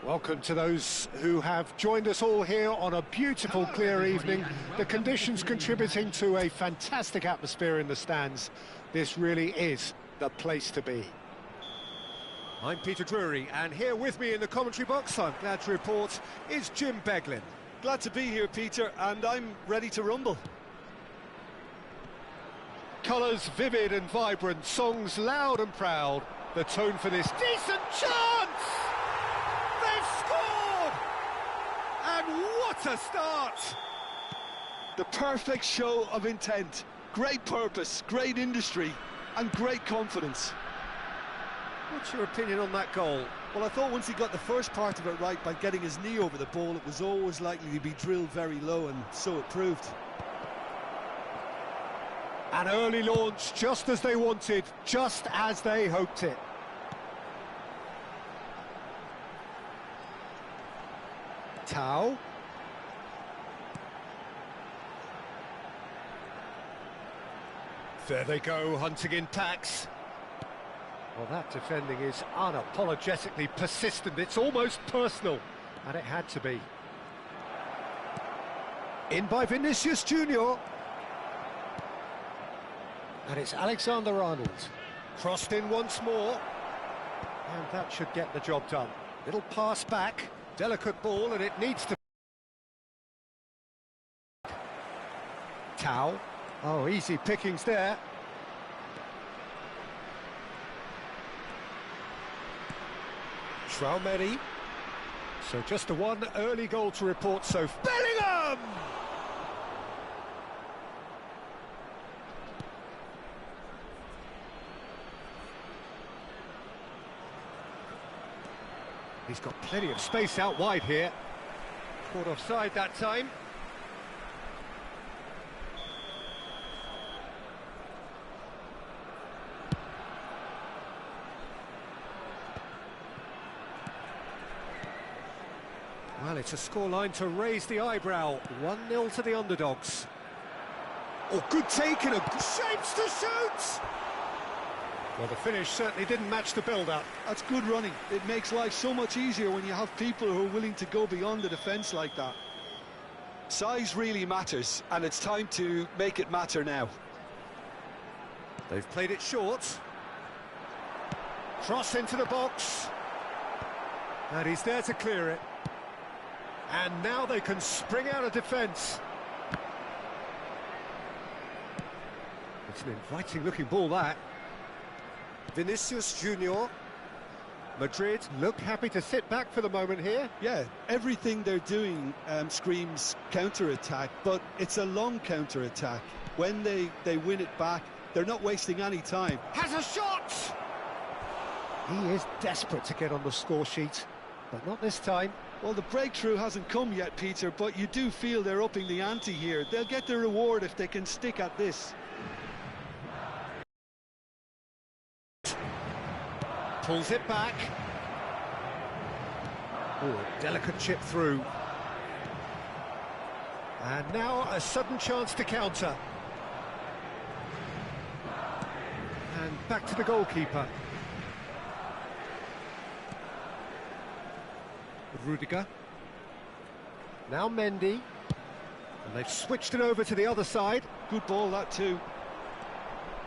Welcome to those who have joined us all here on a beautiful, clear evening. The conditions contributing to a fantastic atmosphere in the stands. This really is the place to be. I'm Peter Drury, and here with me in the commentary box, I'm glad to report, is Jim Beglin. Glad to be here, Peter, and I'm ready to rumble. Colours vivid and vibrant, songs loud and proud. The tone for this decent chance! And what a start! The perfect show of intent, great purpose, great industry, and great confidence. What's your opinion on that goal? Well, I thought once he got the first part of it right by getting his knee over the ball, it was always likely to be drilled very low, and so it proved. An early launch, just as they wanted, just as they hoped it. Tau. There they go, hunting in packs. Well, that defending is unapologetically persistent. It's almost personal, and it had to be. In by Vinicius Junior. And it's Alexander-Arnold. Crossed in once more. And that should get the job done. Little pass back. Delicate ball, and it needs to... Tau. Oh, easy pickings there. Traumeri. So just the one early goal to report so... Bellingham! He's got plenty of space out wide here. Caught offside that time. Well, it's a scoreline to raise the eyebrow. 1-0 to the underdogs. Oh, good take and a shapes to shoot! Well, the finish certainly didn't match the build-up. That's good running. It makes life so much easier when you have people who are willing to go beyond the defence like that. Size really matters, and it's time to make it matter now. They've played it short. Cross into the box. And he's there to clear it. And now they can spring out of defence. It's an inviting-looking ball, that. Vinicius Junior. Madrid look happy to sit back for the moment here. Yeah, everything they're doing screams counter-attack, but it's a long counter-attack. When they win it back, they're not wasting any time. Has a shot! He is desperate to get on the score sheet, but not this time. Well, the breakthrough hasn't come yet, Peter, but you do feel they're upping the ante here. They'll get their reward if they can stick at this. Pulls it back. Oh, a delicate chip through. And now a sudden chance to counter. And back to the goalkeeper. Rudiger. Now Mendy. And they've switched it over to the other side. Good ball, that too.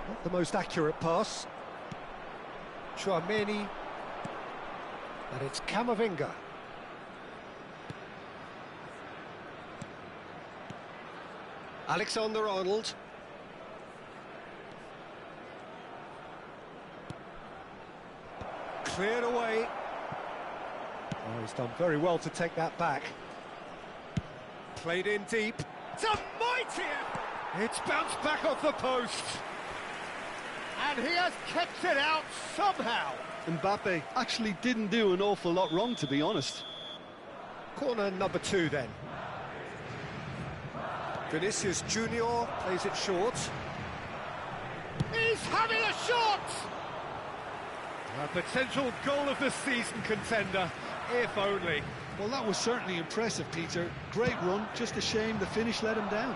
Not the most accurate pass. Chouameni. And it's Camavinga. Alexander-Arnold. Cleared away. Oh, he's done very well to take that back. Played in deep. It's a mighty effort! It's bounced back off the post. And he has kept it out somehow. Mbappe actually didn't do an awful lot wrong, to be honest. Corner number 2 then. Vinicius Junior plays it short. He's having a shot! A potential goal of the season contender, if only. Well, that was certainly impressive, Peter. Great run, just a shame the finish let him down.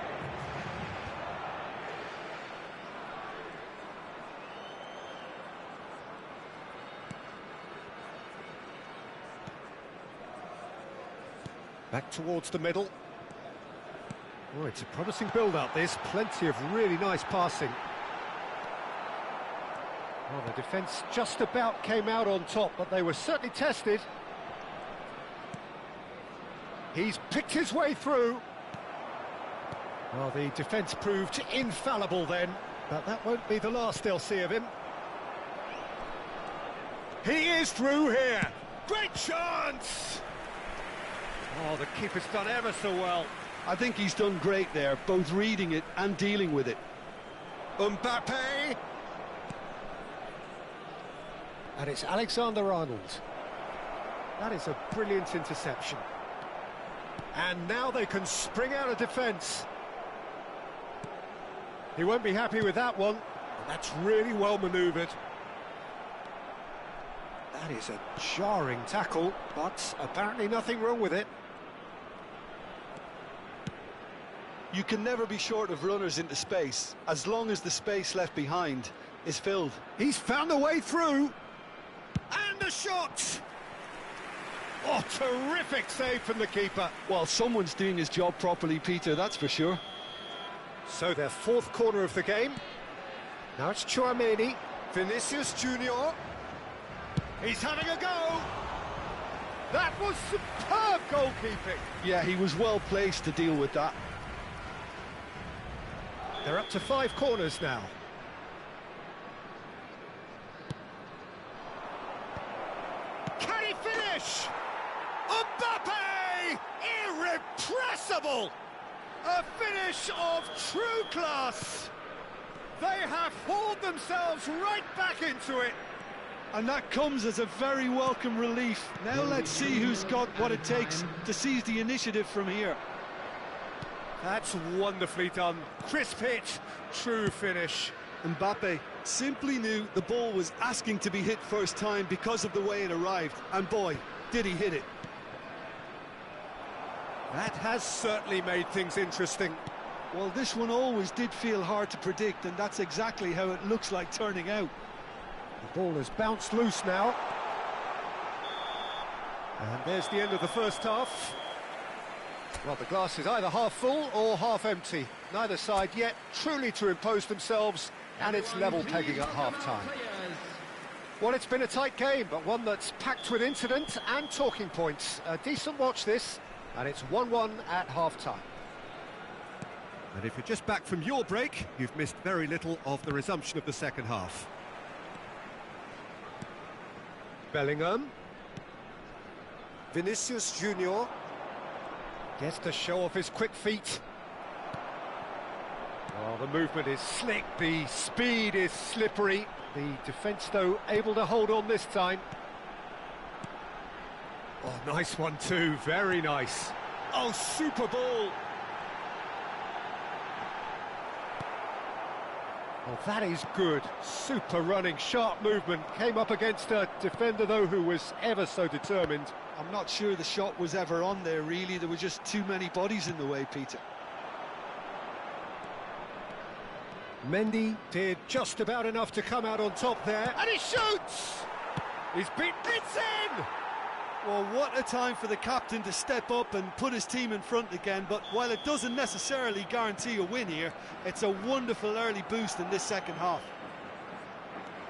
Back towards the middle. Oh, it's a promising build-up, this. Plenty of really nice passing. Well, the defence just about came out on top, but they were certainly tested. He's picked his way through. Well, the defence proved infallible then, but that won't be the last they'll see of him. He is through here. Great chance! Oh, the keeper's done ever so well. I think he's done great there, both reading it and dealing with it. Mbappe! And it's Alexander-Arnold. That is a brilliant interception. And now they can spring out of defence. He won't be happy with that one. That's really well manoeuvred. That is a jarring tackle, but apparently nothing wrong with it. You can never be short of runners into space, as long as the space left behind is filled. He's found a way through. And a shot! Oh, terrific save from the keeper. Well, someone's doing his job properly, Peter, that's for sure. So their 4th corner of the game. Now it's Chouameni. Vinicius Junior. He's having a go. That was superb goalkeeping. Yeah, he was well placed to deal with that. They're up to 5 corners now. Can he finish? Mbappe! Irrepressible! A finish of true class. They have hauled themselves right back into it. And that comes as a very welcome relief. Now let's see who's got what it takes to seize the initiative from here. That's wonderfully done. Crisp hit, true finish. Mbappe simply knew the ball was asking to be hit first time because of the way it arrived. And boy, did he hit it. That has certainly made things interesting. Well, this one always did feel hard to predict, and that's exactly how it looks like turning out. The ball has bounced loose now. And there's the end of the first half. Well, the glass is either half full or half empty. Neither side yet truly to impose themselves, and it's level pegging at half-time. Well, it's been a tight game, but one that's packed with incident and talking points. A decent watch this, and it's 1-1 at half-time. And if you're just back from your break, you've missed very little of the resumption of the second half. Bellingham. Vinicius Junior. Gets to show off his quick feet. Oh, the movement is slick, the speed is slippery. The defence, though, able to hold on this time. Oh, nice one too, very nice. Oh, super ball. Oh, that is good. Super running, sharp movement. Came up against a defender, though, who was ever so determined. I'm not sure the shot was ever on there, really. There were just too many bodies in the way, Peter. Mendy did just about enough to come out on top there. And he shoots! He's beaten it in! Well, what a time for the captain to step up and put his team in front again. But while it doesn't necessarily guarantee a win here, it's a wonderful early boost in this second half.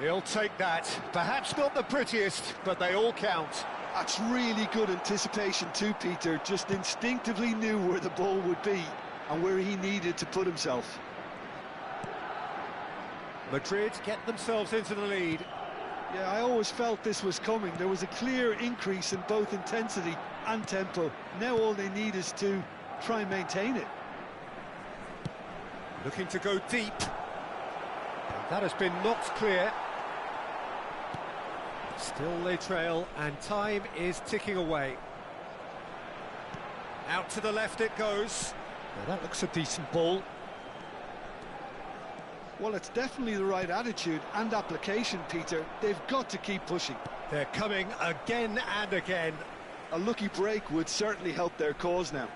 He'll take that. Perhaps not the prettiest, but they all count. That's really good anticipation too, Peter. Just instinctively knew where the ball would be and where he needed to put himself. Madrid get themselves into the lead. Yeah, I always felt this was coming. There was a clear increase in both intensity and tempo. Now all they need is to try and maintain it. Looking to go deep. That has been knocked clear. Still they trail, and time is ticking away. Out to the left it goes. Now that looks a decent ball. Well, it's definitely the right attitude and application, Peter. They've got to keep pushing. They're coming again and again. A lucky break would certainly help their cause now.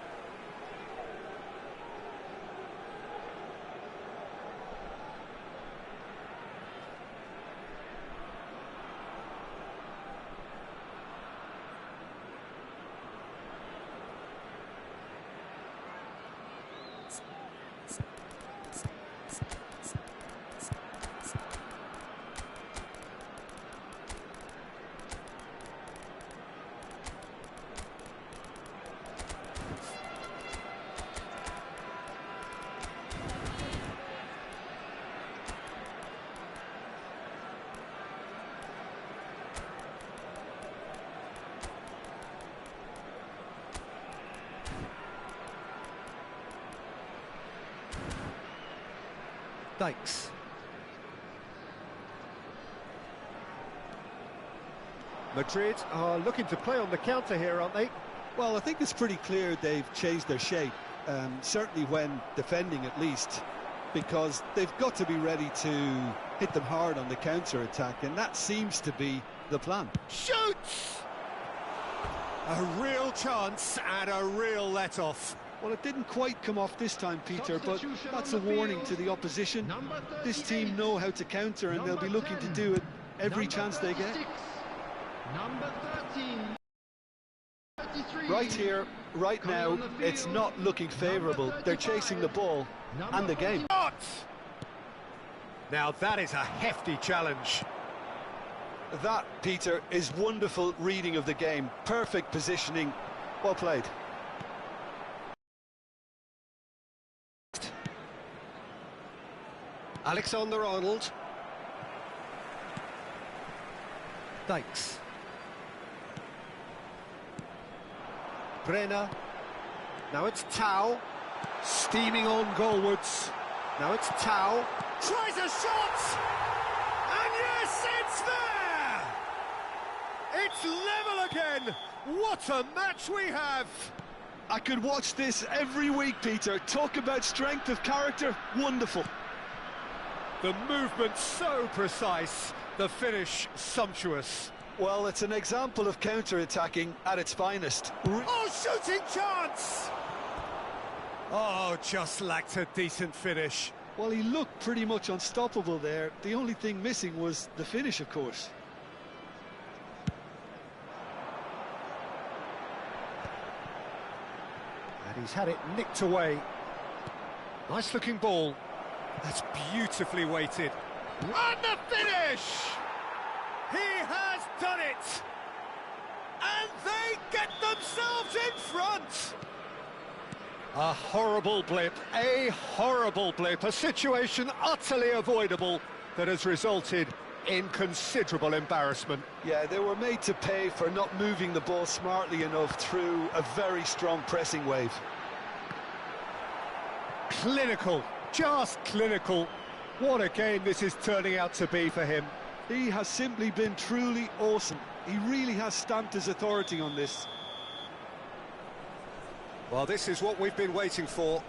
Dykes. Madrid are looking to play on the counter here, aren't they? Well, I think it's pretty clear they've changed their shape, certainly when defending at least, because they've got to be ready to hit them hard on the counter-attack, and that seems to be the plan. Shoots! A real chance and a real let-off. Well, it didn't quite come off this time, Peter, but that's a warning to the opposition. This team know how to counter, and they'll be looking to do it every chance they get. Number 13. Right here, right now, it's not looking favourable. They're chasing the ball and the game. Now that is a hefty challenge. That, Peter, is wonderful reading of the game. Perfect positioning. Well played. Alexander-Arnold. Dykes. Brenner. Now it's Tau. Steaming on goalwards. Now it's Tau. Tries a shot! And yes, it's there! It's level again! What a match we have! I could watch this every week, Peter. Talk about strength of character. Wonderful. The movement so precise, the finish sumptuous. Well, it's an example of counter-attacking at its finest. Oh, shooting chance! Oh, just lacked a decent finish. Well, he looked pretty much unstoppable there. The only thing missing was the finish, of course. And he's had it nicked away. Nice looking ball. That's beautifully weighted. And the finish! He has done it! And they get themselves in front! A horrible blip, a situation utterly avoidable that has resulted in considerable embarrassment. Yeah, they were made to pay for not moving the ball smartly enough through a very strong pressing wave. Clinical, just clinical. What a game this is turning out to be for him. He has simply been truly awesome. He really has stamped his authority on this. Well, this is what we've been waiting for.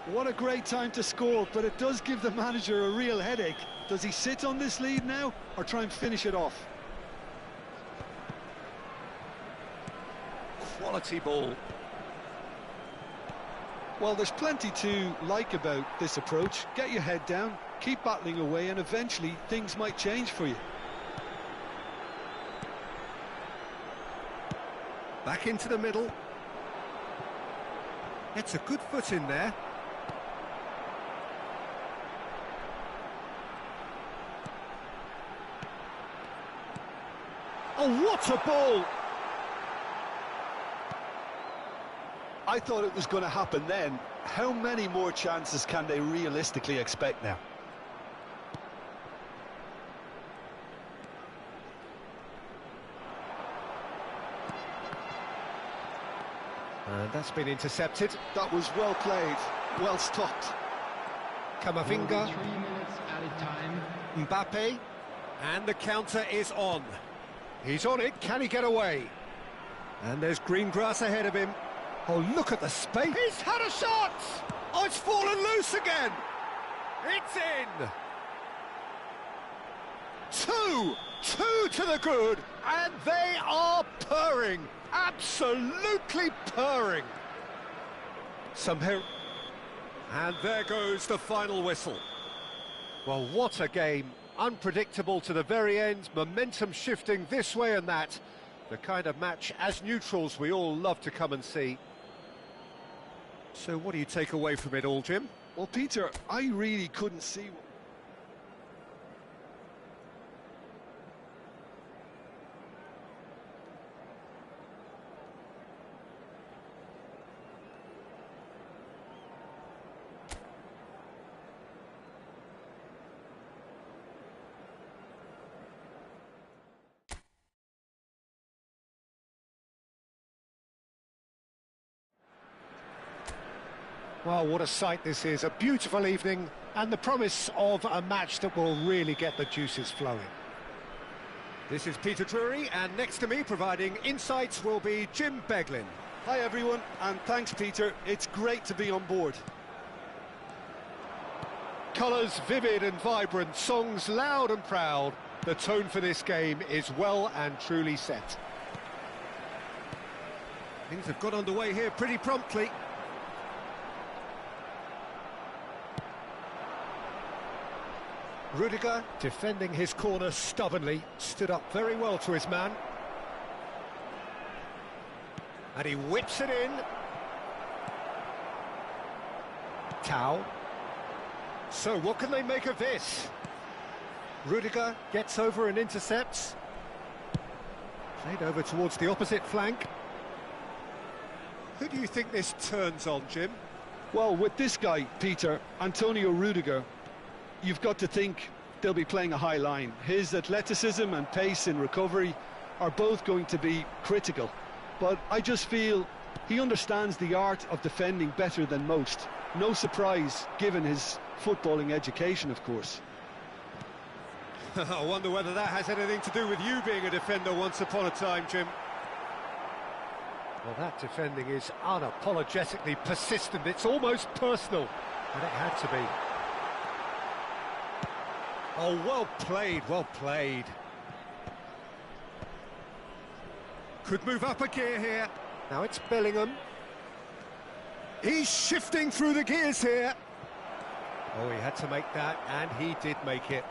What a great time to score, but it does give the manager a real headache. Does he sit on this lead now, or try and finish it off? Quality ball. Well, there's plenty to like about this approach. Get your head down, keep battling away, and eventually things might change for you. Back into the middle. Gets a good foot in there. Oh, what a ball! I thought it was going to happen then. How many more chances can they realistically expect now? And that's been intercepted. That was well played, well stopped. Camavinga, 3 minutes added time. Mbappe, and the counter is on. He's on it, can he get away? And there's green grass ahead of him. Oh, look at the space. He's had a shot! Oh, it's fallen loose again! It's in! Two to the good, and they are purring. Absolutely purring. And there goes the final whistle. Well, what a game. Unpredictable to the very end, momentum shifting this way and that. The kind of match, as neutrals, we all love to come and see. So what do you take away from it all, Jim? Well, Peter, I really couldn't see... Well, what a sight this is. A beautiful evening and the promise of a match that will really get the juices flowing. This is Peter Drury, and next to me providing insights will be Jim Beglin. Hi everyone, and thanks Peter, it's great to be on board. Colours vivid and vibrant, songs loud and proud. The tone for this game is well and truly set. Things have got underway here pretty promptly. Rudiger, defending his corner stubbornly, stood up very well to his man. And he whips it in. Tau. So what can they make of this? Rudiger gets over and intercepts. Played over towards the opposite flank. Who do you think this turns on, Jim? Well, with this guy, Peter, Antonio Rudiger, you've got to think they'll be playing a high line. His athleticism and pace in recovery are both going to be critical. But I just feel he understands the art of defending better than most. No surprise, given his footballing education, of course. I wonder whether that has anything to do with you being a defender once upon a time, Jim. Well, that defending is unapologetically persistent. It's almost personal, and it had to be. Oh, well played, well played. Could move up a gear here. Now it's Bellingham. He's shifting through the gears here. Oh, he had to make that, and he did make it.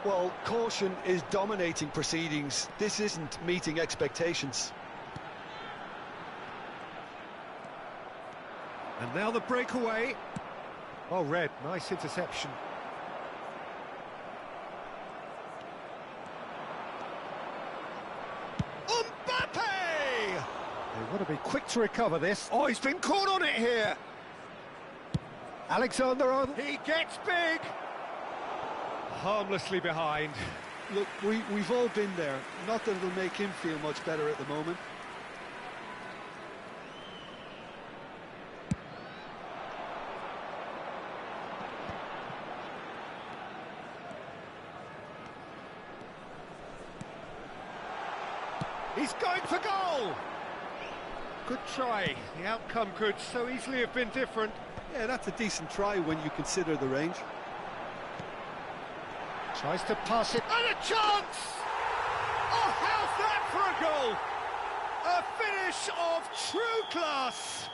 Well, caution is dominating proceedings. This isn't meeting expectations. And now the breakaway. Oh, Red, nice interception. Mbappe! They want to be quick to recover this. Oh, he's been caught on it here. Alexander-Arnold. He gets big. Harmlessly behind. Look, we've all been there. Not that it'll make him feel much better at the moment. He's going for goal! Good try. The outcome could so easily have been different. Yeah, that's a decent try when you consider the range. Tries to pass it, and a chance! Oh, how's that for a goal? A finish of true class!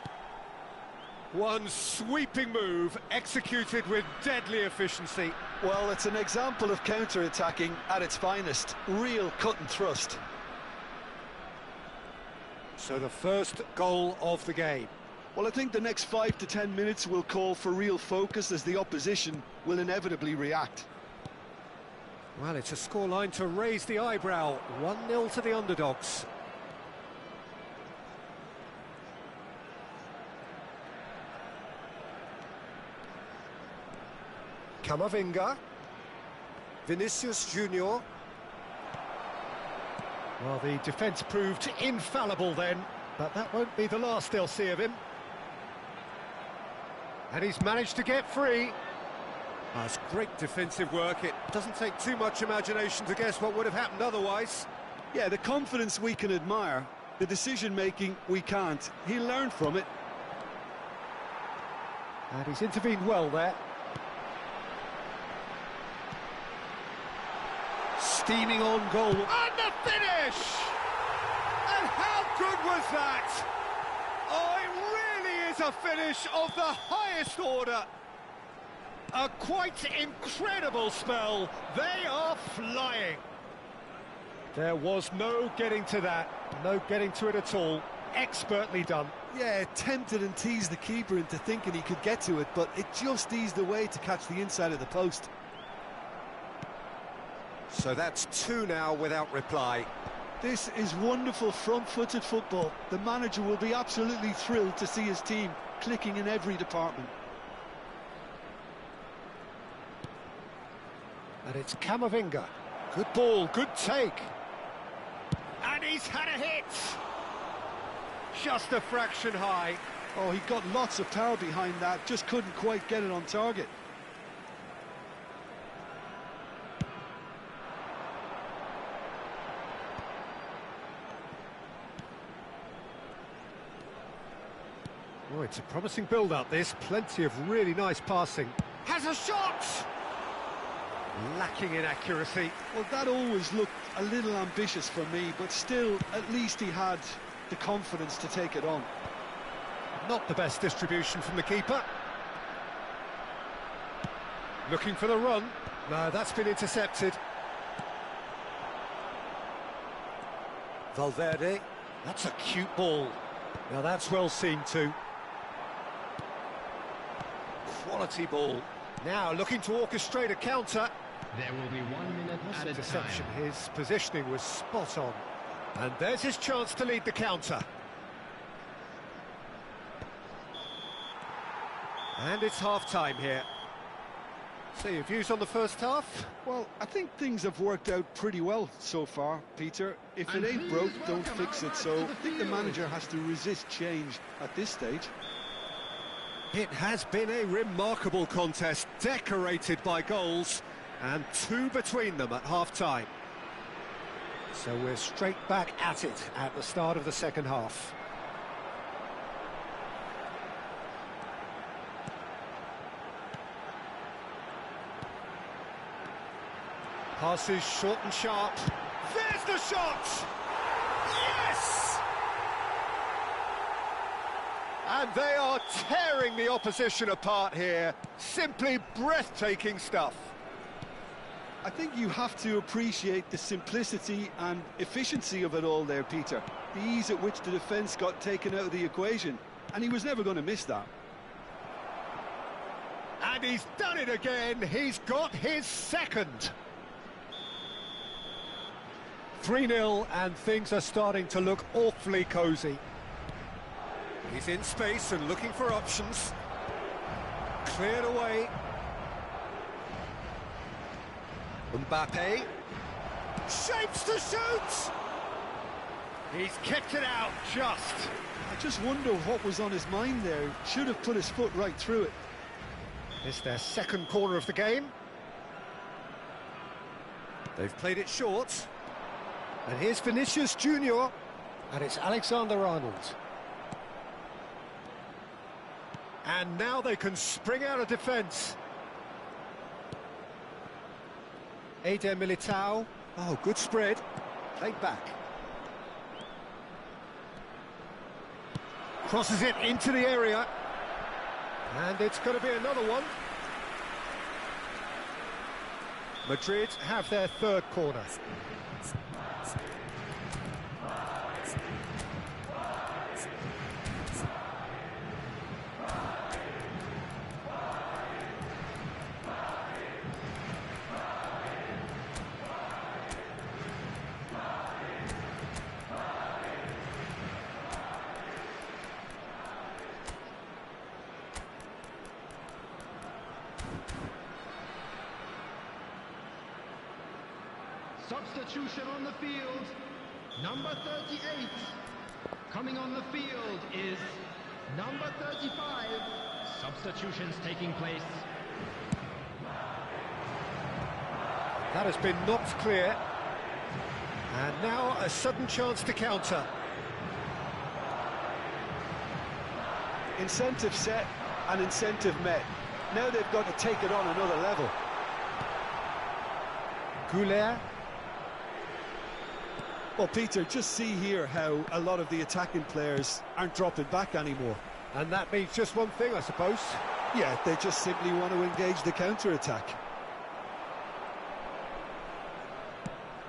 One sweeping move, executed with deadly efficiency. Well, it's an example of counter-attacking at its finest. Real cut and thrust. So the first goal of the game. Well, I think the next 5 to 10 minutes will call for real focus as the opposition will inevitably react. Well, it's a scoreline to raise the eyebrow. 1-0 to the underdogs. Camavinga. Vinicius Junior. Well, the defence proved infallible then, but that won't be the last they'll see of him. And he's managed to get free. That's great defensive work. It doesn't take too much imagination to guess what would have happened otherwise. Yeah, the confidence we can admire, the decision-making we can't. He learned from it. And he's intervened well there. Steaming on goal. And the finish! And how good was that? Oh, it really is a finish of the highest order. A quite incredible spell. They are flying. There was no getting to that. No getting to it at all. Expertly done. Yeah, tempted and teased the keeper into thinking he could get to it, but it just eased away to catch the inside of the post. So that's 2 now without reply. This is wonderful front-footed football. The manager will be absolutely thrilled to see his team clicking in every department. And it's Camavinga. Good ball, good take. And he's had a hit. Just a fraction high. Oh, he got lots of power behind that, just couldn't quite get it on target. Oh, it's a promising build-up, this. Plenty of really nice passing. Has a shot! Lacking in accuracy. Well, that always looked a little ambitious for me, but still, at least he had the confidence to take it on. Not the best distribution from the keeper. Looking for the run. No, that's been intercepted. Valverde. That's a cute ball. Now that's well seen too. Quality ball. Now looking to orchestrate a counter. There will be 1 minute added Interception. time. His positioning was spot on. And there's his chance to lead the counter. And it's half-time here. So your views on the first half? Well, I think things have worked out pretty well so far, Peter. If it ain't broke, don't fix it. So I think the manager has to resist change at this stage. It has been a remarkable contest, decorated by goals, and 2 between them at half-time. So we're straight back at it at the start of the second half. Passes short and sharp. There's the shot! Yes! And they are tearing the opposition apart here. Simply breathtaking stuff. I think you have to appreciate the simplicity and efficiency of it all there, Peter. The ease at which the defence got taken out of the equation, and he was never going to miss that. And he's done it again. He's got his second. 3-0, and things are starting to look awfully cosy. He's in space and looking for options. Cleared away. Mbappe. Shapes to shoot! He's kicked it out, just. I just wonder what was on his mind there. Should have put his foot right through it. It's their second corner of the game. They've played it short. And here's Vinicius Junior. And it's Alexander-Arnold. And now they can spring out of defence. Eder Militao. Oh, good spread. Played back. Crosses it into the area. And it's going to be another one. Madrid have their third corner. Substitution on the field. Number 38. Coming on the field is number 35. Substitutions taking place. That has been knocked clear. And now a sudden chance to counter. Incentive set and incentive met. Now they've got to take it on another level. Goulet. Well, Peter, just see here how a lot of the attacking players aren't dropping back anymore. And that means just one thing, I suppose. Yeah, they just simply want to engage the counter-attack.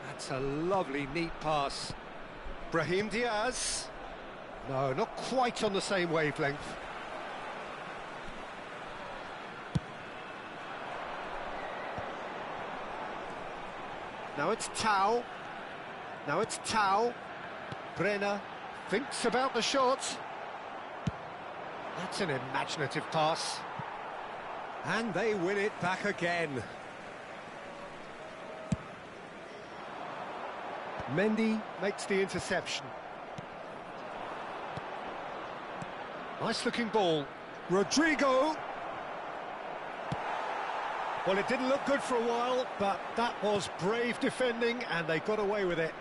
That's a lovely, neat pass. Brahim Diaz. No, not quite on the same wavelength. Now it's Tau. Now it's Tau. Brenner thinks about the shot. That's an imaginative pass. And they win it back again. Mendy makes the interception. Nice looking ball. Rodrigo. Well, it didn't look good for a while, but that was brave defending and they got away with it.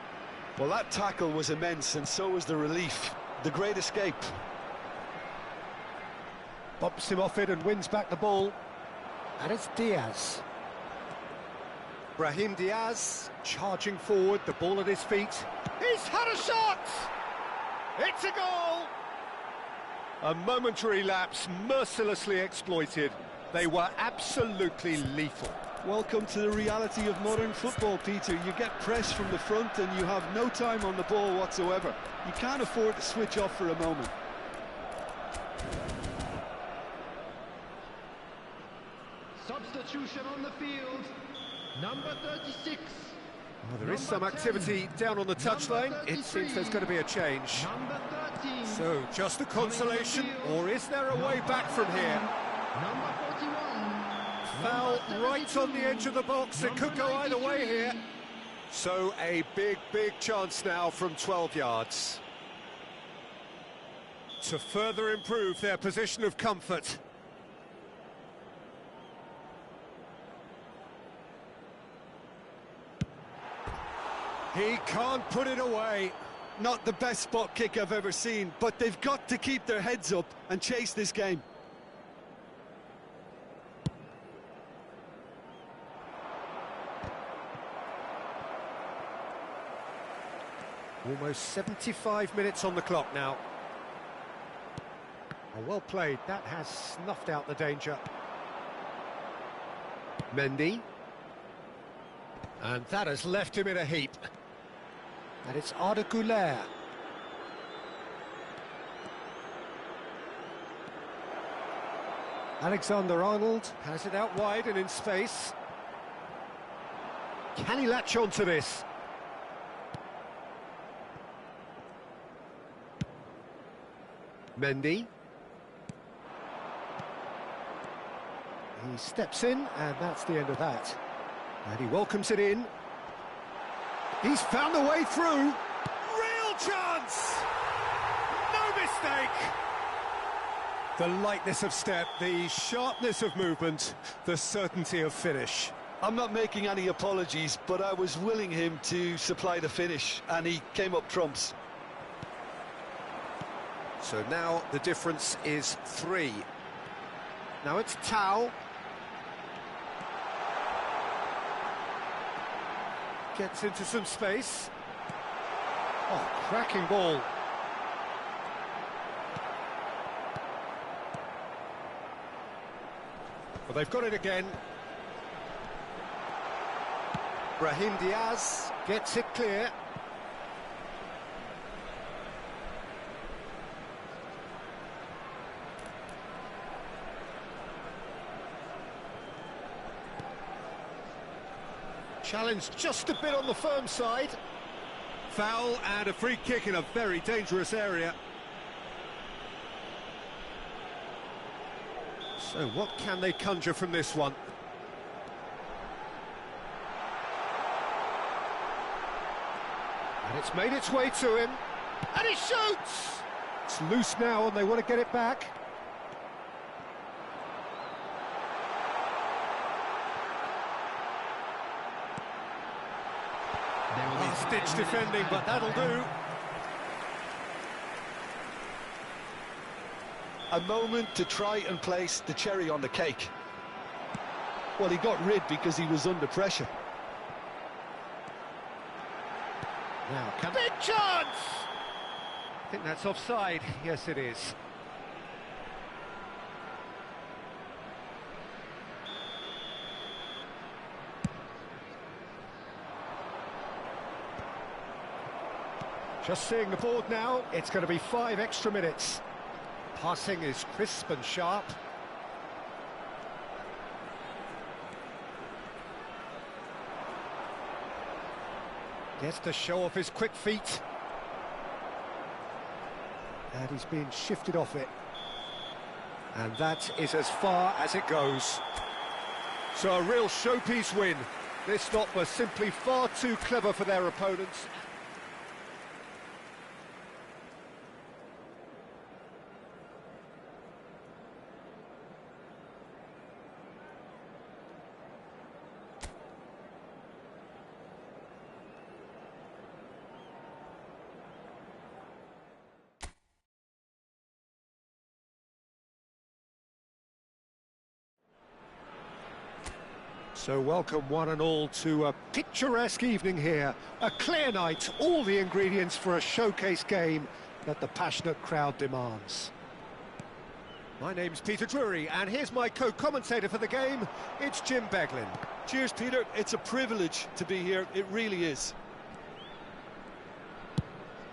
Well, that tackle was immense, and so was the relief. The great escape. Bumps him off it and wins back the ball. And it's Diaz. Brahim Diaz charging forward, the ball at his feet. He's had a shot! It's a goal! A momentary lapse mercilessly exploited. They were absolutely lethal. Welcome to the reality of modern football, Peter. You get pressed from the front and you have no time on the ball whatsoever. You can't afford to switch off for a moment. Substitution on the field. Number 36. Well, there is some activity down on the touchline. It seems there's going to be a change. Number 13. So, just a consolation, or is there a way back from here? Number 41. Foul right on the edge of the box. It could go either way here. So, a big, big chance now from 12 yards to further improve their position of comfort. He can't put it away. Not the best spot kick I've ever seen, but they've got to keep their heads up and chase this game. Almost 75 minutes on the clock now. Oh, well played. That has snuffed out the danger. Mendy. And that has left him in a heap. And it's Arda Güler. Alexander-Arnold has it out wide and in space. Can he latch on to this? Mendy. He steps in, and that's the end of that. And he welcomes it in. He's found a way through. Real chance! No mistake! The lightness of step, the sharpness of movement, the certainty of finish. I'm not making any apologies, but I was willing him to supply the finish, and he came up trumps. So now the difference is 3. Now it's Tau. Gets into some space. Oh, cracking ball. Well, they've got it again. Brahim Diaz gets it clear. Challenge just a bit on the firm side. Foul and a free kick in a very dangerous area. So what can they conjure from this one? It's made its way to him, and he shoots! It's loose now, and they want to get it back. Stitch defending, but that'll do. A moment to try and place the cherry on the cake. Well, he got rid because he was under pressure. Now, big chance! I think that's offside. Yes, it is. Just seeing the board now, it's going to be 5 extra minutes. Passing is crisp and sharp. Gets to show off his quick feet. And he's being shifted off it. And that is as far as it goes. So a real showpiece win. This stop was simply far too clever for their opponents. So welcome one and all to a picturesque evening here. A clear night, all the ingredients for a showcase game that the passionate crowd demands. My name's Peter Drury, and here's my co-commentator for the game. It's Jim Beglin. Cheers, Peter. It's a privilege to be here. It really is.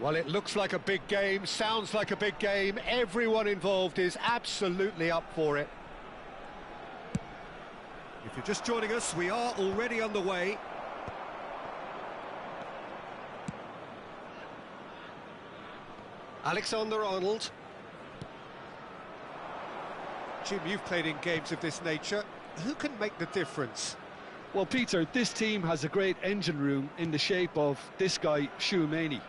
Well, it looks like a big game, sounds like a big game. Everyone involved is absolutely up for it. If you're just joining us, we are already underway. Alexander-Arnold. Jim, you've played in games of this nature. Who can make the difference? Well, Peter, this team has a great engine room in the shape of this guy, Tchouaméni.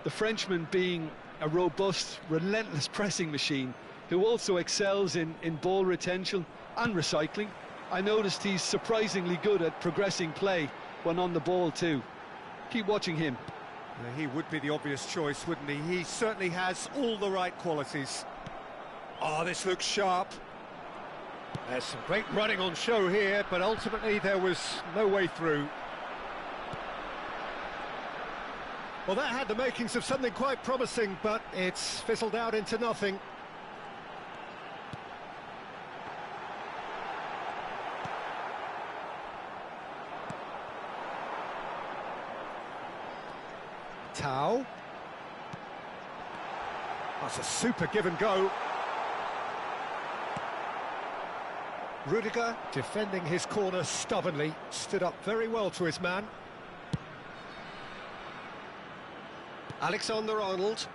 The Frenchman being a robust, relentless pressing machine who also excels in ball retention and recycling. I noticed he's surprisingly good at progressing play when on the ball too. Keep watching him. He would be the obvious choice, wouldn't he? He certainly has all the right qualities. Oh, this looks sharp. There's some great running on show here, but ultimately there was no way through. Well, that had the makings of something quite promising, but it's fizzled out into nothing. Tau. That's a super give and go. Rudiger defending his corner stubbornly, stood up very well to his man. Alexander-Arnold.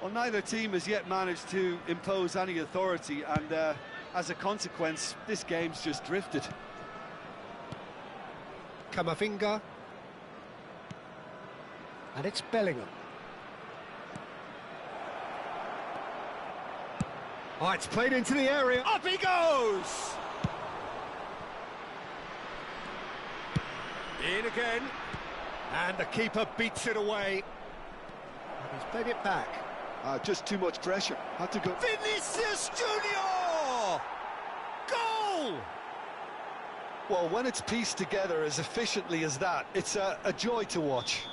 Well, neither team has yet managed to impose any authority, and as a consequence, this game's just drifted. Camavinga. And it's Bellingham. Oh, it's played into the area. Up he goes! In again. And the keeper beats it away. And he's played it back. Just too much pressure. Had to go. Vinicius Junior! Goal! Well, when it's pieced together as efficiently as that, it's a joy to watch.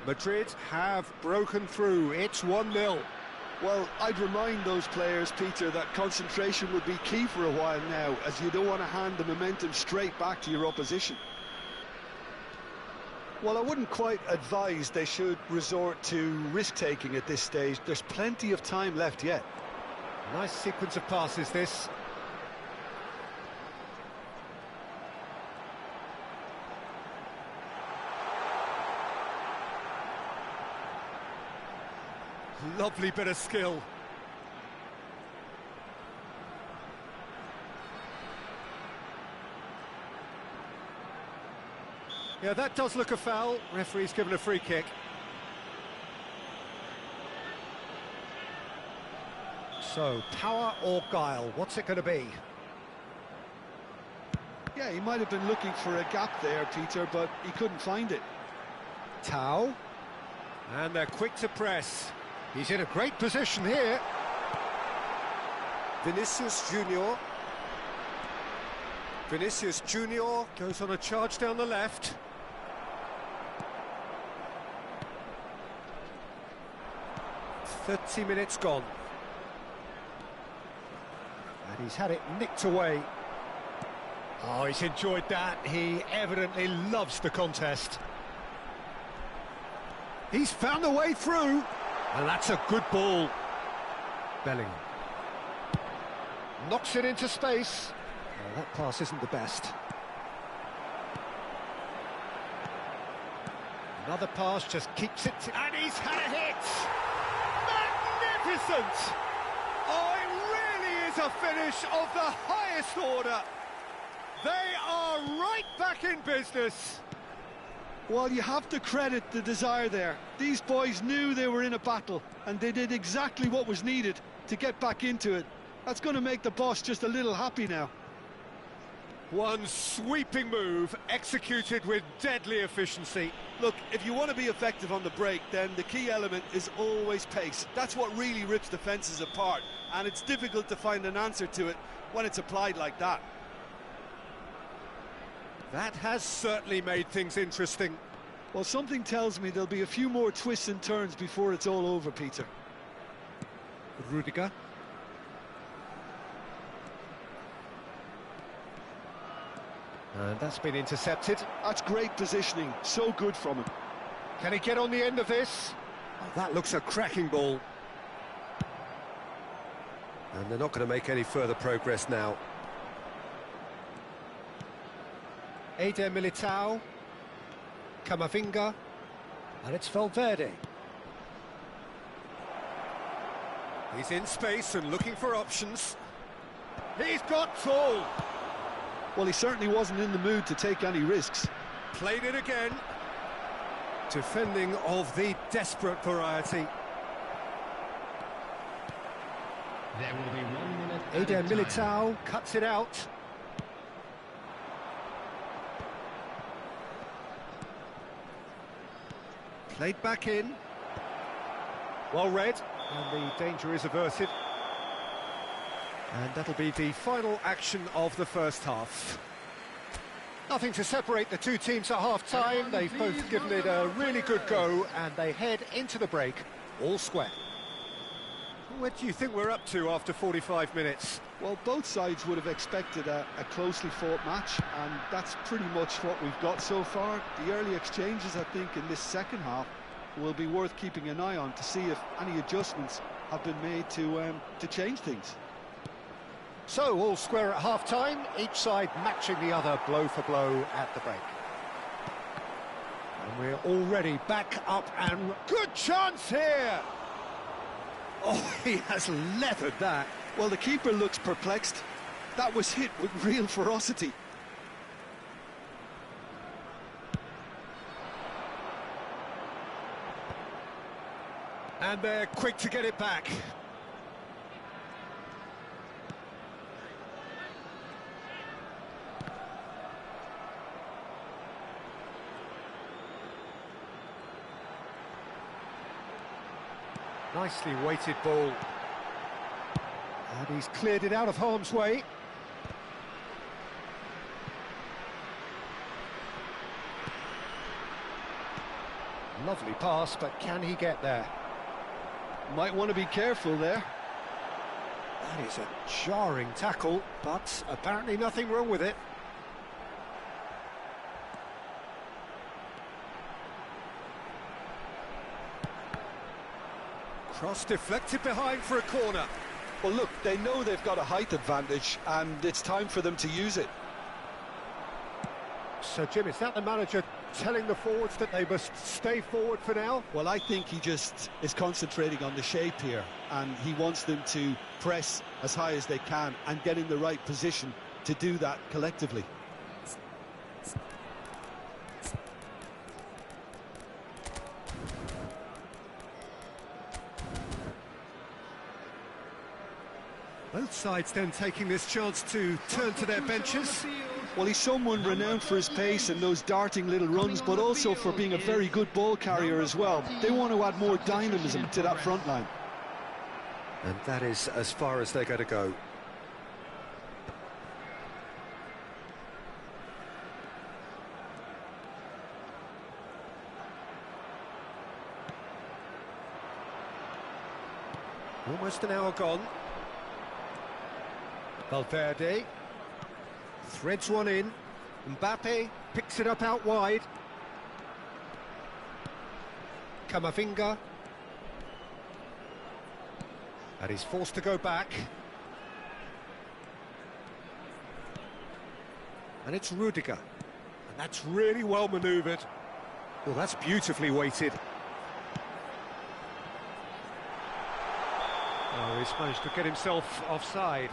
Madrid have broken through. It's 1-0. Well, I'd remind those players, Peter, that concentration would be key for a while now, as you don't want to hand the momentum straight back to your opposition. Well, I wouldn't quite advise they should resort to risk-taking at this stage. There's plenty of time left yet. Nice sequence of passes, this. Lovely bit of skill. Yeah, that does look a foul. Referee's given a free kick. So, power or guile, what's it going to be? Yeah, he might have been looking for a gap there, Peter, but he couldn't find it. Tau. And they're quick to press. He's in a great position here. Vinicius Junior. Vinicius Junior goes on a charge down the left. "30 minutes gone. And he's had it nicked away. Oh, he's enjoyed that. He evidently loves the contest. He's found a way through. And that's a good ball. Bellingham. Knocks it into space. Oh, that pass isn't the best. Another pass just keeps it... And he's had a hit! Magnificent! Oh, it really is a finish of the highest order. They are right back in business. Well, you have to credit the desire there. These boys knew they were in a battle, and they did exactly what was needed to get back into it. That's going to make the boss just a little happy now. One sweeping move, executed with deadly efficiency. Look, if you want to be effective on the break, then the key element is always pace. That's what really rips defences apart, and it's difficult to find an answer to it when it's applied like that. That has certainly made things interesting. Well, something tells me there'll be a few more twists and turns before it's all over, Peter. Rudiger. And that's been intercepted. That's great positioning, so good from him. Can he get on the end of this? Oh, that looks a cracking ball. And they're not going to make any further progress now. Eder Militao, Camavinga, and it's Valverde. He's in space and looking for options. He's got full. Well, he certainly wasn't in the mood to take any risks. Played it again. Defending of the desperate variety. There will be 1 minute. Eder Militao cuts it out. Played back in. Well read, and the danger is averted. And that'll be the final action of the first half. Nothing to separate the two teams at half-time. They've both given it a really good go, and they head into the break all square. What do you think we're up to after 45 minutes? Well, both sides would have expected a closely fought match, and that's pretty much what we've got so far. The early exchanges, I think, in this second half will be worth keeping an eye on to see if any adjustments have been made to change things. So, all square at half-time, each side matching the other blow for blow at the break. And we're already back up, and good chance here! Oh, he has leathered that. Well, the keeper looks perplexed. That was hit with real ferocity. And they're quick to get it back. Nicely weighted ball. And he's cleared it out of harm's way. Lovely pass, but can he get there? Might want to be careful there. That is a jarring tackle, but apparently nothing wrong with it. Cross deflected behind for a corner. Well, look, they know they've got a height advantage, and it's time for them to use it. So, Jim, is that the manager telling the forwards that they must stay forward for now? Well, I think he just is concentrating on the shape here, and he wants them to press as high as they can and get in the right position to do that collectively. Both sides then taking this chance to turn to their benches. Well, he's someone renowned for his pace and those darting little runs, but also for being a very good ball carrier as well. They want to add more dynamism to that front line. And that is as far as they're going to go. Almost an hour gone. Valverde threads one in. Mbappe picks it up out wide. Camavinga. And he's forced to go back. And it's Rudiger. And that's really well manoeuvred. Well, that's beautifully weighted. Oh, he's managed to get himself offside.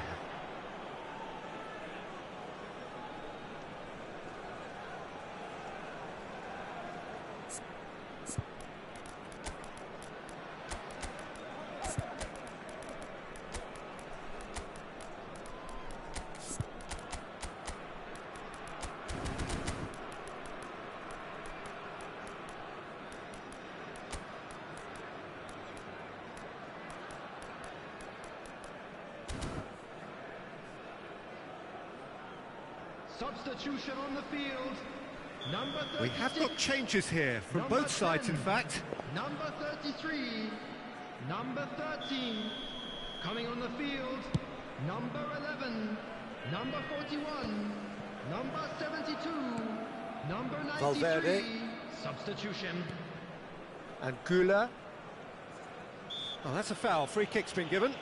Substitution on the field. Number 36. We have got changes here from Number both sides, 10. in fact. Number 33. Number 13. Coming on the field. Number 11. Number 41. Number 72. Number 93. Valverde. Substitution. And Gula. Oh, that's a foul. Free kick's been given.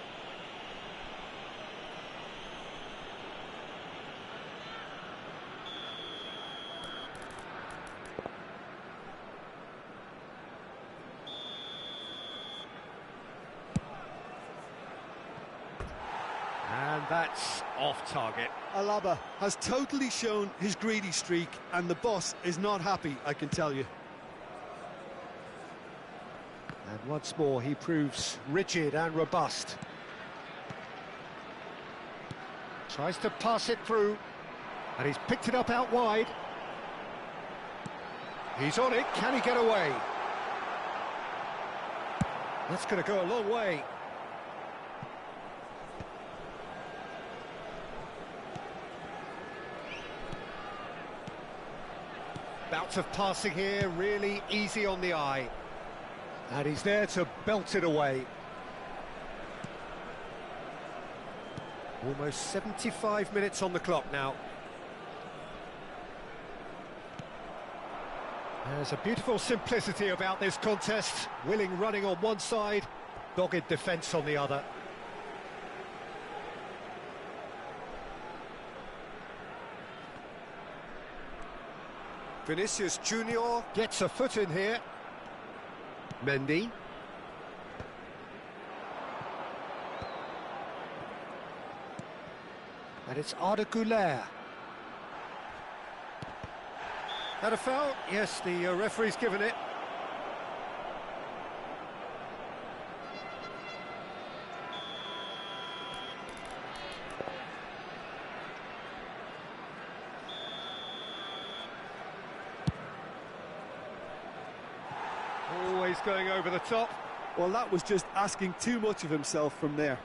And that's off target. Alaba has totally shown his greedy streak, and the boss is not happy, I can tell you. And once more, he proves rigid and robust. Tries to pass it through, and he's picked it up out wide. He's on it, can he get away? That's going to go a long way. Bouts of passing here, really easy on the eye. And he's there to belt it away. Almost 75 minutes on the clock now. There's a beautiful simplicity about this contest. Willing running on one side, dogged defence on the other. Vinicius Junior gets a foot in here. Mendy. And it's Arda Güler. That a foul? Yes, the referee's given it. Always going over the top. Well, that was just asking too much of himself from there.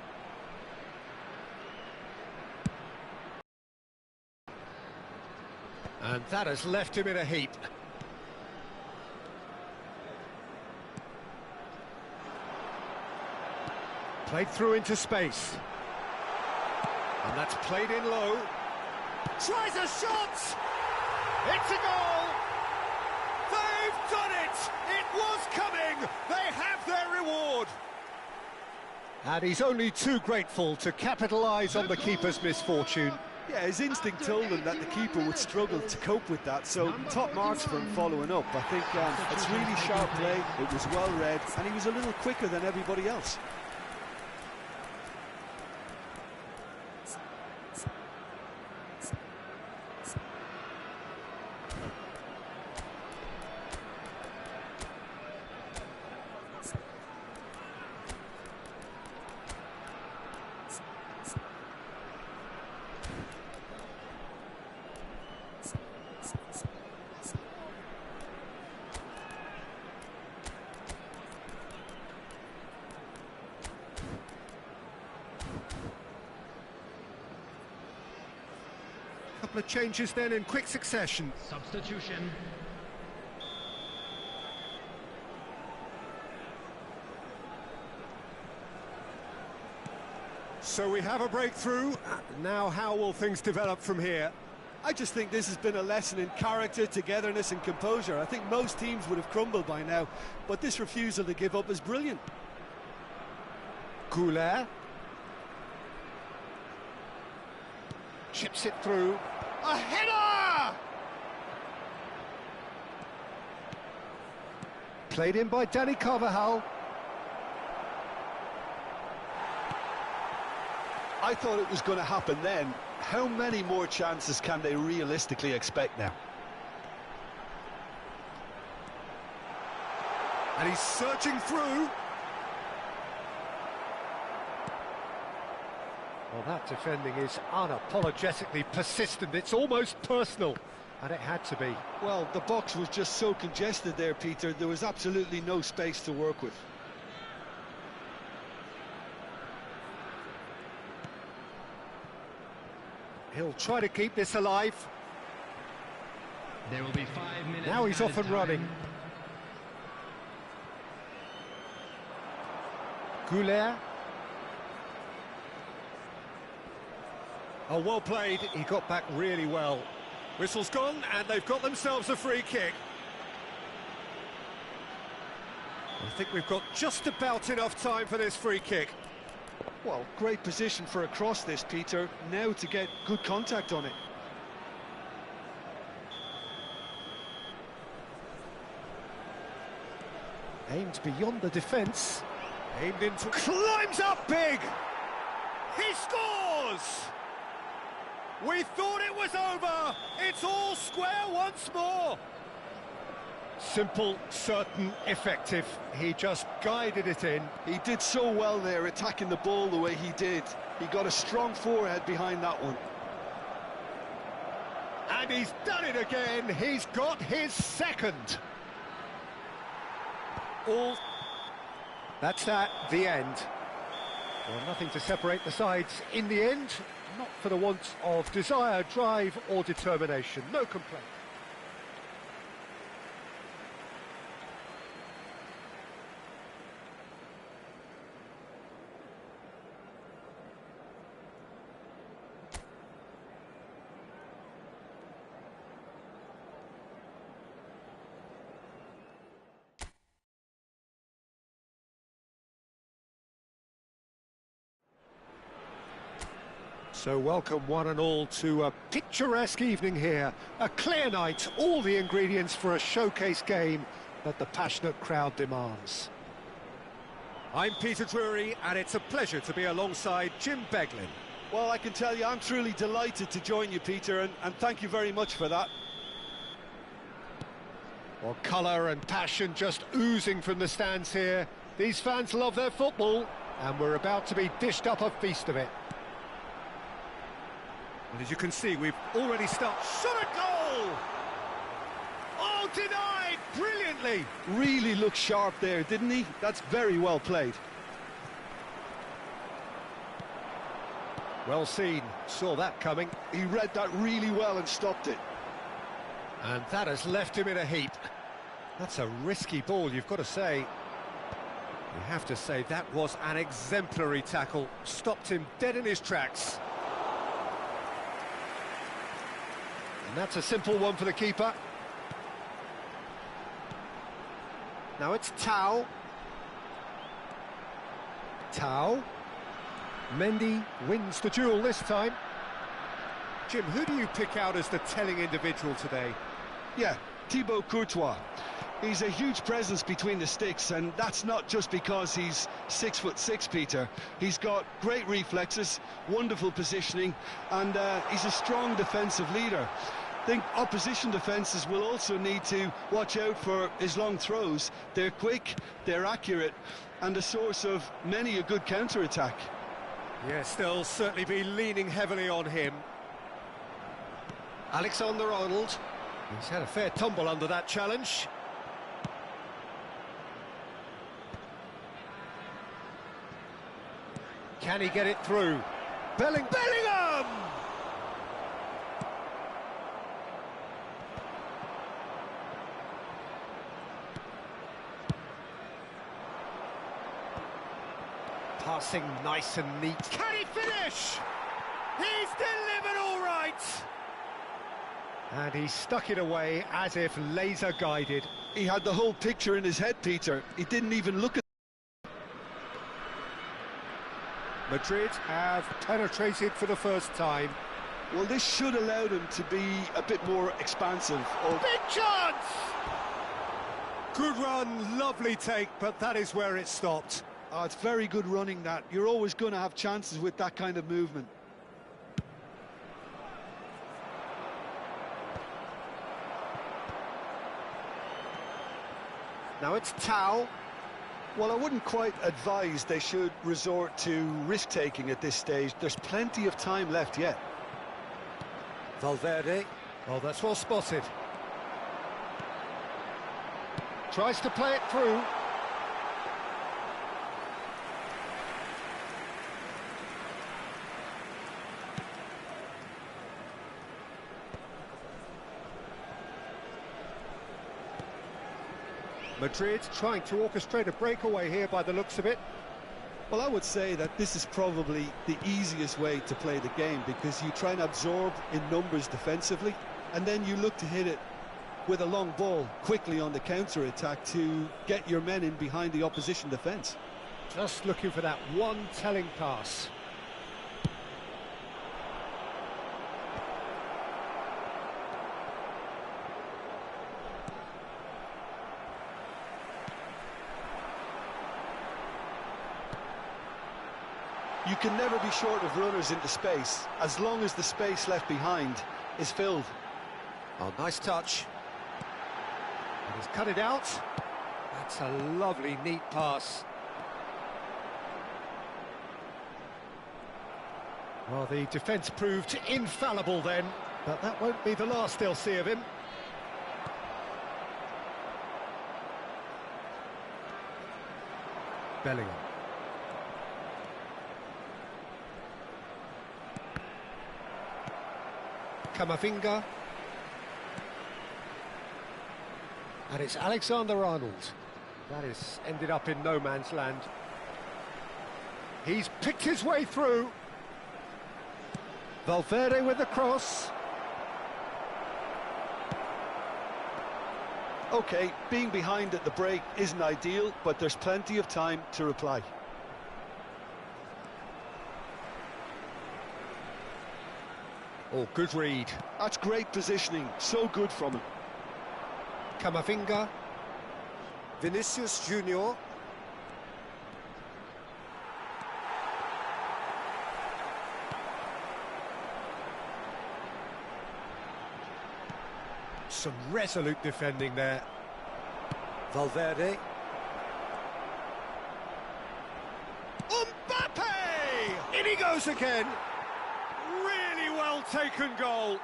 And that has left him in a heap. Played through into space. And that's played in low. Tries a shot! It's a goal! They've done it! It was coming! They have their reward! And he's only too grateful to capitalise on the keeper's misfortune. Yeah, his instinct told him that the keeper would struggle to cope with that, so top marks for him following up. I think it's really sharp play, it was well read, and he was a little quicker than everybody else. Couple of changes then in quick succession. Substitution. So we have a breakthrough. Now how will things develop from here? I just think this has been a lesson in character, togetherness and composure. I think most teams would have crumbled by now, but this refusal to give up is brilliant. Goulet. Chips it through. A header! Played in by Danny Carvajal. I thought it was going to happen then. How many more chances can they realistically expect now? And he's searching through. Well, that defending is unapologetically persistent. It's almost personal, and it had to be. Well, the box was just so congested there, Peter. There was absolutely no space to work with. He'll try to keep this alive. There will be 5 minutes. Now he's off and time. running. Goulet. Oh, well played. He got back really well. Whistle's gone, and they've got themselves a free kick. I think we've got just about enough time for this free kick. Well, great position for a cross this, Peter. Now to get good contact on it. Aimed beyond the defence. Aimed into... Climbs up big! He scores! We thought it was over! It's all square once more! Simple, certain, effective. He just guided it in. He did so well there, attacking the ball the way he did. He got a strong forehead behind that one. And he's done it again. He's got his second. All... That's that, the end. Well, nothing to separate the sides in the end. Not for the want of desire, drive or determination. No complaint. So welcome one and all to a picturesque evening here. A clear night, all the ingredients for a showcase game that the passionate crowd demands. I'm Peter Drury, and it's a pleasure to be alongside Jim Beglin. Well, I can tell you, I'm truly delighted to join you, Peter, and thank you very much for that. Well, colour and passion just oozing from the stands here. These fans love their football, and we're about to be dished up a feast of it. And as you can see, we've already started. Shot a goal! Oh, denied brilliantly! Really looked sharp there, didn't he? That's very well played. Well seen, saw that coming. He read that really well and stopped it. And that has left him in a heap. That's a risky ball, you've got to say. You have to say that was an exemplary tackle. Stopped him dead in his tracks. And that's a simple one for the keeper. Now it's Tau. Tau. Mendy wins the duel this time. Jim, who do you pick out as the telling individual today? Yeah, Thibaut Courtois. He's a huge presence between the sticks, and that's not just because he's 6'6", Peter. He's got great reflexes, wonderful positioning, and he's a strong defensive leader. I think opposition defences will also need to watch out for his long throws. They're quick, they're accurate, and a source of many a good counter-attack. Yes, they'll certainly be leaning heavily on him. Alexander-Arnold. He's had a fair tumble under that challenge. Can he get it through? Bellingham! Passing nice and neat. Can he finish? He's delivered all right! And he stuck it away as if laser guided. He had the whole picture in his head, Peter. He didn't even look at... Madrid have penetrated for the first time. Well, this should allow them to be a bit more expansive. Big chance! Good run, lovely take, but that is where it stopped. Oh, it's very good running, that. You're always going to have chances with that kind of movement. Now it's Tau. Well, I wouldn't quite advise they should resort to risk-taking at this stage. There's plenty of time left yet. Valverde. Oh, that's well spotted. Tries to play it through. Madrid trying to orchestrate a breakaway here by the looks of it. Well, I would say that this is probably the easiest way to play the game, because you try and absorb in numbers defensively, and then you look to hit it with a long ball quickly on the counter-attack to get your men in behind the opposition defence. Just looking for that one telling pass. You can never be short of runners into space, as long as the space left behind is filled. Oh, nice touch. And he's cut it out. That's a lovely, neat pass. Well, the defence proved infallible then, but that won't be the last they'll see of him. Bellingham. Camavinga. And it's Alexander-Arnold. That has ended up in no man's land. He's picked his way through. Valverde with the cross. OK, being behind at the break isn't ideal, but there's plenty of time to reply. Oh, good read. That's great positioning, so good from him. Camavinga. Vinicius Junior. Some resolute defending there. Valverde. Mbappe! In he goes again. Really well taken goal.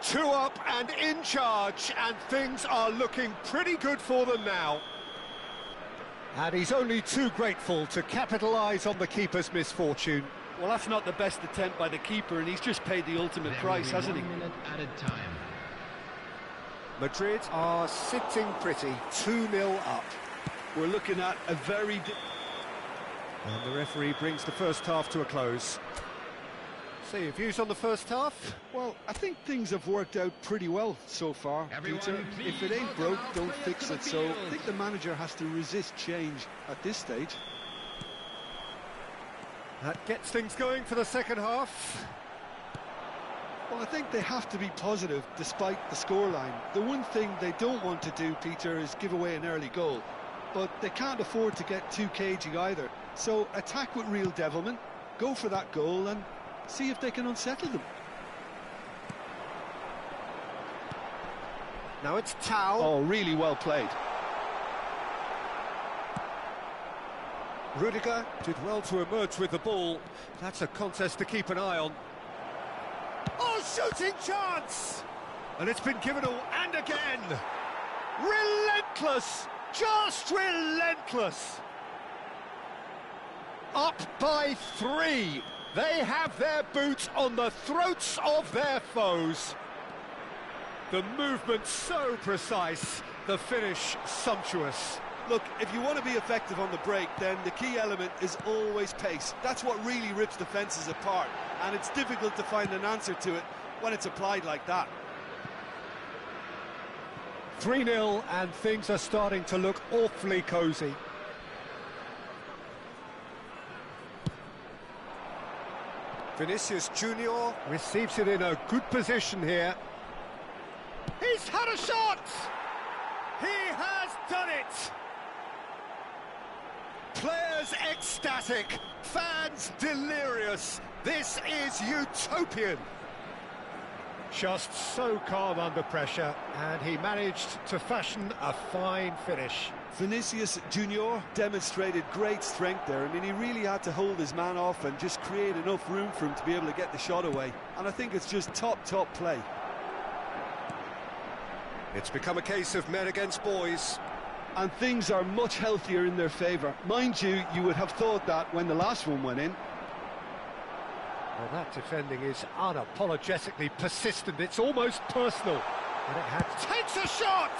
2 up and in charge, and things are looking pretty good for them now. And he's only too grateful to capitalise on the keeper's misfortune. Well, that's not the best attempt by the keeper, and he's just paid the ultimate price, hasn't he? 1 minute added time. Madrid are sitting pretty, 2-0 up. We're looking at a very... And the referee brings the first half to a close. So your views on the first half? Well, I think things have worked out pretty well so far, Everyone, Peter. If it ain't broke, don't fix it. So I think the manager has to resist change at this stage. That gets things going for the second half. Well, I think they have to be positive despite the scoreline. The one thing they don't want to do, Peter, is give away an early goal. But they can't afford to get too cagey either. So attack with real devilment, go for that goal and see if they can unsettle them. Now it's Tau. Oh, really well played. Rudiger did well to emerge with the ball. That's a contest to keep an eye on. Oh, shooting chance! And it's been given and again. Relentless! Just relentless! Up by 3. They have their boots on the throats of their foes. The movement so precise, the finish sumptuous. Look, if you want to be effective on the break, then the key element is always pace. That's what really rips defences apart, and it's difficult to find an answer to it when it's applied like that. 3-0, and things are starting to look awfully cosy. Vinicius Junior receives it in a good position here. He's had a shot! He has done it! Players ecstatic, fans delirious. This is utopian. Just so calm under pressure, and he managed to fashion a fine finish. Vinicius Junior demonstrated great strength there. I mean, he really had to hold his man off and just create enough room for him to be able to get the shot away. And I think it's just top play. It's become a case of men against boys. And things are much healthier in their favour. Mind you, you would have thought that when the last one went in. Well, that defending is unapologetically persistent. It's almost personal. And it takes a shot!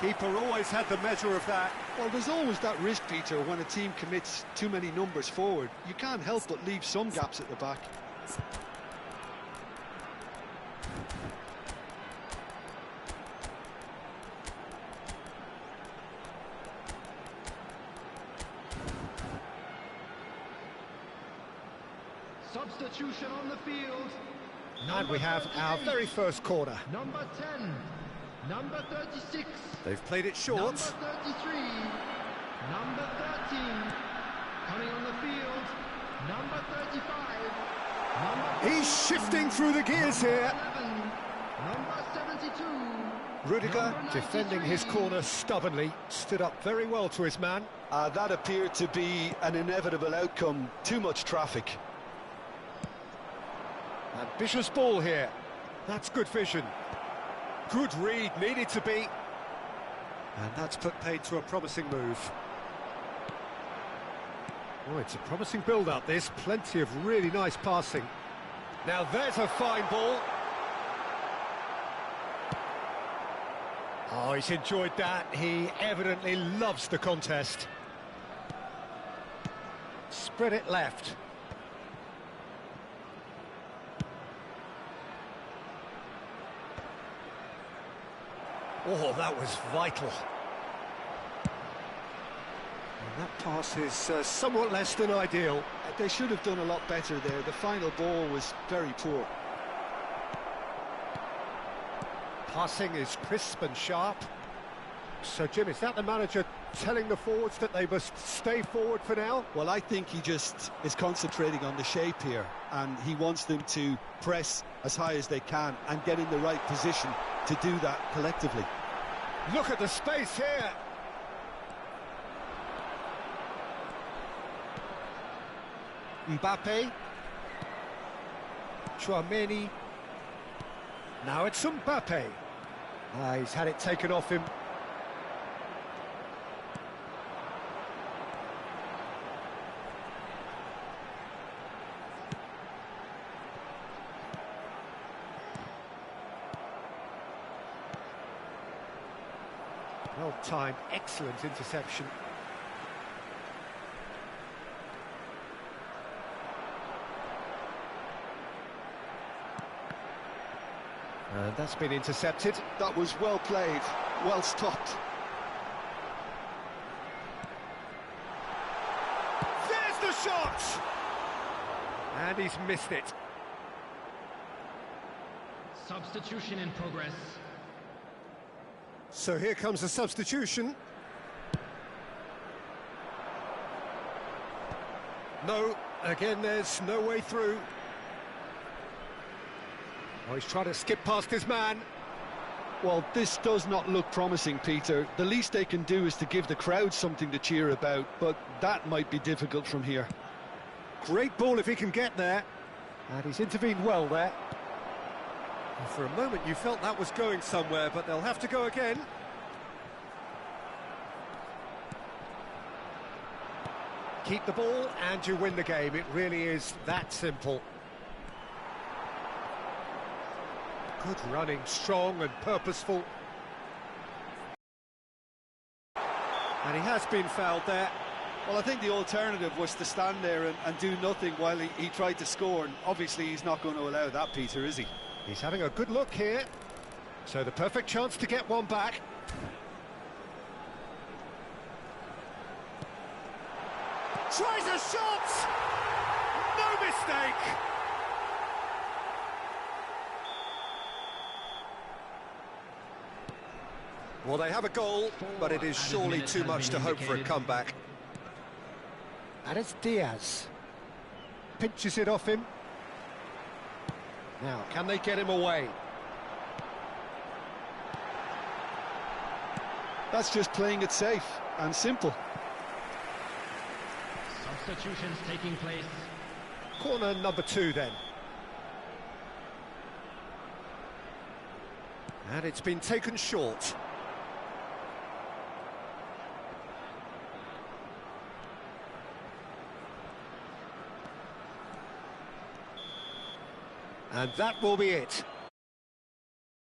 Keeper always had the measure of that. Well, there's always that risk, Peter, when a team commits too many numbers forward. You can't help but leave some gaps at the back. Substitution on the field. And we have our very first corner. Number 10, number 36. They've played it short. Number 33, number 13. Coming on the field, number 35. Number He's shifting through the gears here. 11, number 72. Rudiger, defending his corner stubbornly, stood up very well to his man. That appeared to be an inevitable outcome. Too much traffic. Ambitious ball here. That's good vision. Good read, needed to be. And that's put paid to a promising move. Oh, it's a promising build-up, this. Plenty of really nice passing. Now there's a fine ball. Oh, he's enjoyed that. He evidently loves the contest. Spread it left. Oh, that was vital. And that pass is somewhat less than ideal. They should have done a lot better there. The final ball was very poor. Passing is crisp and sharp. So, Jim, is that the manager telling the forwards that they must stay forward for now? Well, I think he just is concentrating on the shape here, and he wants them to press as high as they can and get in the right position to do that collectively. Look at the space here. Mbappe. Chouameni. Now it's Mbappe. He's had it taken off him. Well-timed, excellent interception. And that's been intercepted. That was well played, well stopped. There's the shot! And he's missed it. Substitution in progress. So here comes a substitution. No, again there's no way through. Oh, he's trying to skip past his man. Well, this does not look promising, Peter. The least they can do is to give the crowd something to cheer about, but that might be difficult from here. Great ball if he can get there. And he's intervened well there. And for a moment you felt that was going somewhere, but they'll have to go again. keep the ball and you win the game. It really is that simple. Good running, strong and purposeful. And he has been fouled there. Well, I think the alternative was to stand there and do nothing while he tried to score, and obviously he's not going to allow that, Peter, is he? He's having a good look here. So the perfect chance to get one back. Tries a shot! No mistake! Well, they have a goal, but it is surely too much to hope for a comeback. And it's Diaz. Pinches it off him. Now, can they get him away? That's just playing it safe and simple. Substitutions taking place. Corner number 2 then. And it's been taken short. And that will be it.